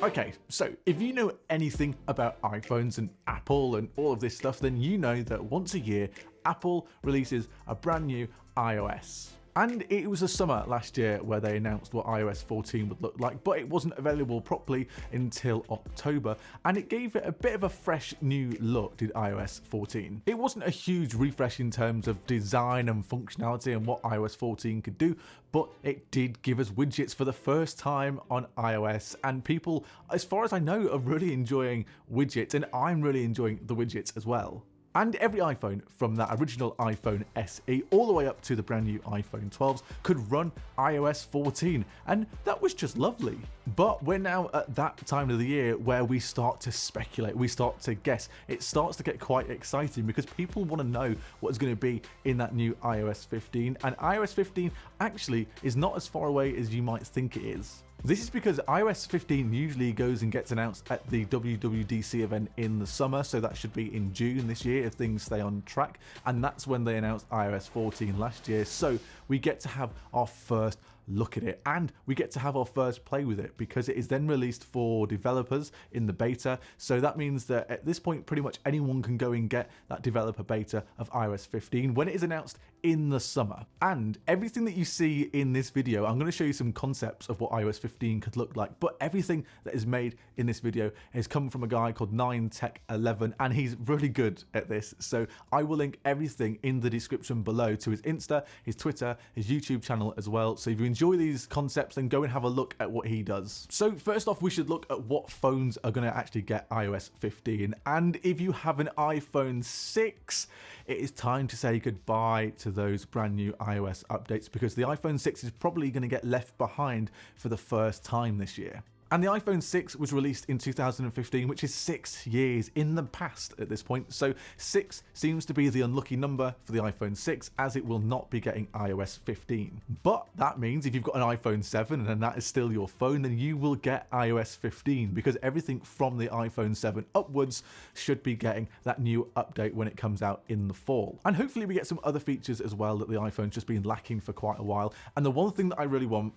Okay, so if you know anything about iPhones and Apple and all of this stuff, then you know that once a year, Apple releases a brand new iOS. And it was the summer last year where they announced what iOS 14 would look like, but it wasn't available properly until October, and it gave it a bit of a fresh new look, did iOS 14. It wasn't a huge refresh in terms of design and functionality and what iOS 14 could do, but it did give us widgets for the first time on iOS, and people, as far as I know, are really enjoying widgets, and I'm really enjoying the widgets as well. And every iPhone from that original iPhone SE all the way up to the brand new iPhone 12s could run iOS 14, and that was just lovely. But we're now at that time of the year where we start to speculate, we start to guess. It starts to get quite exciting because people want to know what is going to be in that new iOS 15, and iOS 15 actually is not as far away as you might think it is. This is because iOS 15 usually goes and gets announced at the WWDC event in the summer, so that should be in June this year if things stay on track, and that's when they announced iOS 14 last year, so we get to have our first look at it, and we get to have our first play with it because it is then released for developers in the beta. So that means that at this point pretty much anyone can go and get that developer beta of iOS 15 when it is announced in the summer. And everything that you see in this video, I'm going to show you some concepts of what iOS 15 could look like, but everything that is made in this video has come from a guy called 9tech11, and he's really good at this, so I will link everything in the description below to his Insta, his Twitter, his YouTube channel as well. So if you enjoy these concepts, then go and have a look at what he does. So first off, we should look at what phones are going to actually get iOS 15, and if you have an iPhone 6, it is time to say goodbye to those brand new iOS updates because the iPhone 6 is probably going to get left behind for the first time this year. And the iPhone 6 was released in 2015, which is 6 years in the past at this point. So 6 seems to be the unlucky number for the iPhone 6 as it will not be getting iOS 15. But that means if you've got an iPhone 7 and that is still your phone, then you will get iOS 15 because everything from the iPhone 7 upwards should be getting that new update when it comes out in the fall. And hopefully we get some other features as well that the iPhone's just been lacking for quite a while. And the one thing that I really want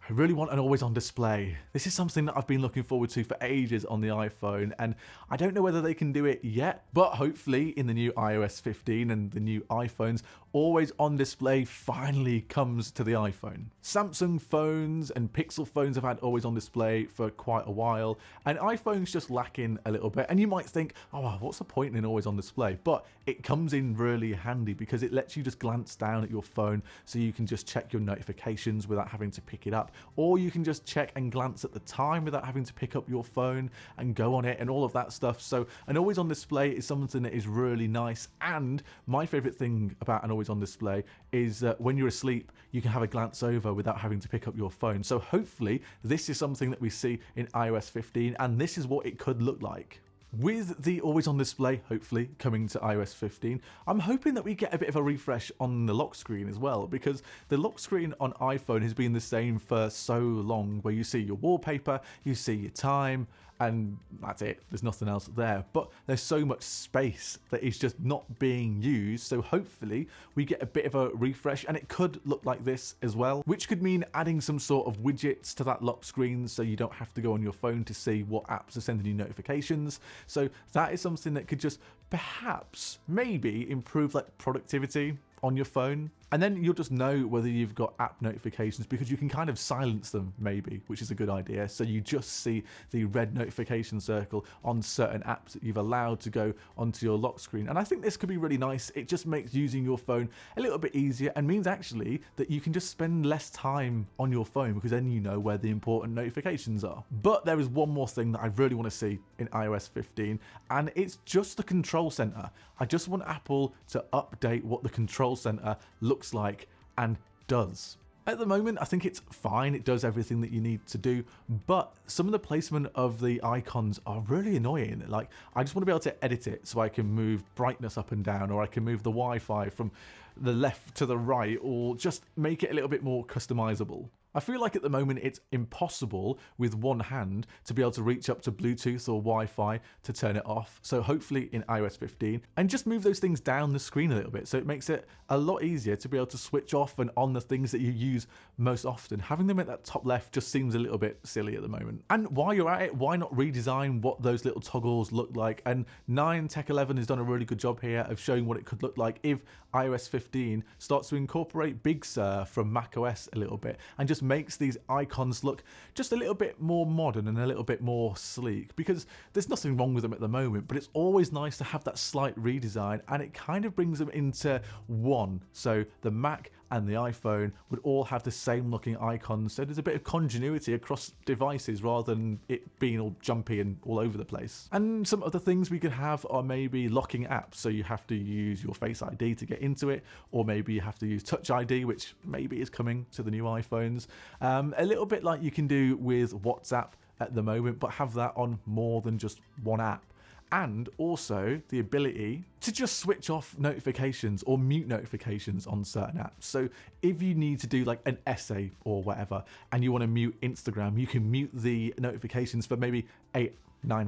an always-on display. This is something that I've been looking forward to for ages on the iPhone, and I don't know whether they can do it yet, but hopefully in the new iOS 15 and the new iPhones, always-on display finally comes to the iPhone. Samsung phones and Pixel phones have had always-on display for quite a while, and iPhone's just lacking a little bit, and you might think, oh, well, what's the point in always-on display? But it comes in really handy because it lets you just glance down at your phone so you can just check your notifications without having to pick it up. Or you can just check and glance at the time without having to pick up your phone and go on it and all of that stuff. So an always on display is something that is really nice, and my favorite thing about an always on display is that when you're asleep you can have a glance over without having to pick up your phone. So hopefully this is something that we see in iOS 15, and this is what it could look like. With the always on display hopefully coming to iOS 15, I'm hoping that we get a bit of a refresh on the lock screen as well, because the lock screen on iPhone has been the same for so long, where you see your wallpaper, you see your time, and that's it. There's nothing else there. But there's so much space that is just not being used, so hopefully we get a bit of a refresh, and it could look like this as well, which could mean adding some sort of widgets to that lock screen so you don't have to go on your phone to see what apps are sending you notifications. So that is something that could just perhaps maybe improve like productivity on your phone, and then you'll just know whether you've got app notifications because you can kind of silence them maybe, which is a good idea. So you just see the red notification circle on certain apps that you've allowed to go onto your lock screen, and I think this could be really nice. It just makes using your phone a little bit easier and means actually that you can just spend less time on your phone because then you know where the important notifications are. But there is one more thing that I really want to see in iOS 15, and it's just the control center. I just want Apple to update what the control center looks like and does. At the moment, I think it's fine. It does everything that you need to do, but some of the placement of the icons are really annoying. Like, I just want to be able to edit it so I can move brightness up and down, or I can move the Wi-Fi from the left to the right, or just make it a little bit more customizable. I feel like at the moment it's impossible with one hand to be able to reach up to Bluetooth or Wi-Fi to turn it off. So hopefully in iOS 15, and just move those things down the screen a little bit, so it makes it a lot easier to be able to switch off and on the things that you use most often. Having them at that top left just seems a little bit silly at the moment. And while you're at it, why not redesign what those little toggles look like? And 9 Tech 11 has done a really good job here of showing what it could look like if iOS 15 starts to incorporate Big Sur from macOS a little bit, and just makes these icons look just a little bit more modern and a little bit more sleek, because there's nothing wrong with them at the moment, but it's always nice to have that slight redesign, and it kind of brings them into one. So the Mac and the iPhone would all have the same looking icons, so there's a bit of continuity across devices rather than it being all jumpy and all over the place. And some other things we could have are maybe locking apps, so you have to use your Face ID to get into it, or maybe you have to use Touch ID, which maybe is coming to the new iPhones. A little bit like you can do with WhatsApp at the moment, but have that on more than just one app. And also the ability to just switch off notifications or mute notifications on certain apps. So if you need to do like an essay or whatever, and you want to mute Instagram, you can mute the notifications for maybe 8-9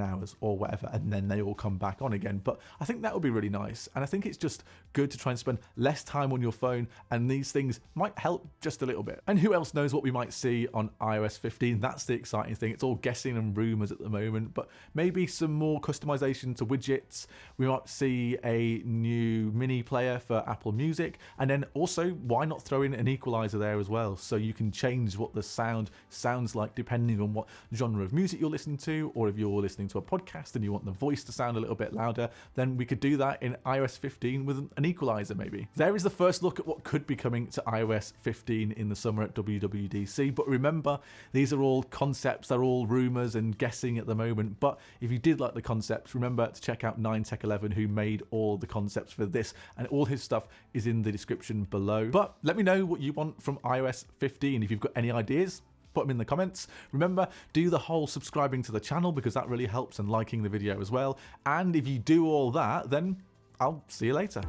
hours or whatever, and then they all come back on again. But I think that would be really nice, and I think it's just good to try and spend less time on your phone, and these things might help just a little bit. And who else knows what we might see on iOS 15? That's the exciting thing. It's all guessing and rumors at the moment, but maybe some more customization to widgets. We might see a new mini player for Apple Music, and then also why not throw in an equalizer there as well, so you can change what the sound sounds like depending on what genre of music you're listening to, or if you're listening to a podcast and you want the voice to sound a little bit louder, then we could do that in iOS 15 with an equalizer maybe. There is the first look at what could be coming to iOS 15 in the summer at WWDC, but remember, these are all concepts, they're all rumors and guessing at the moment. But if you did like the concepts, remember to check out 9 Tech 11, who made all the concepts for this, and all his stuff is in the description below. But let me know what you want from iOS 15. If you've got any ideas, put them in the comments. Remember, do the whole subscribing to the channel, because that really helps, and liking the video as well. And if you do all that, then I'll see you later.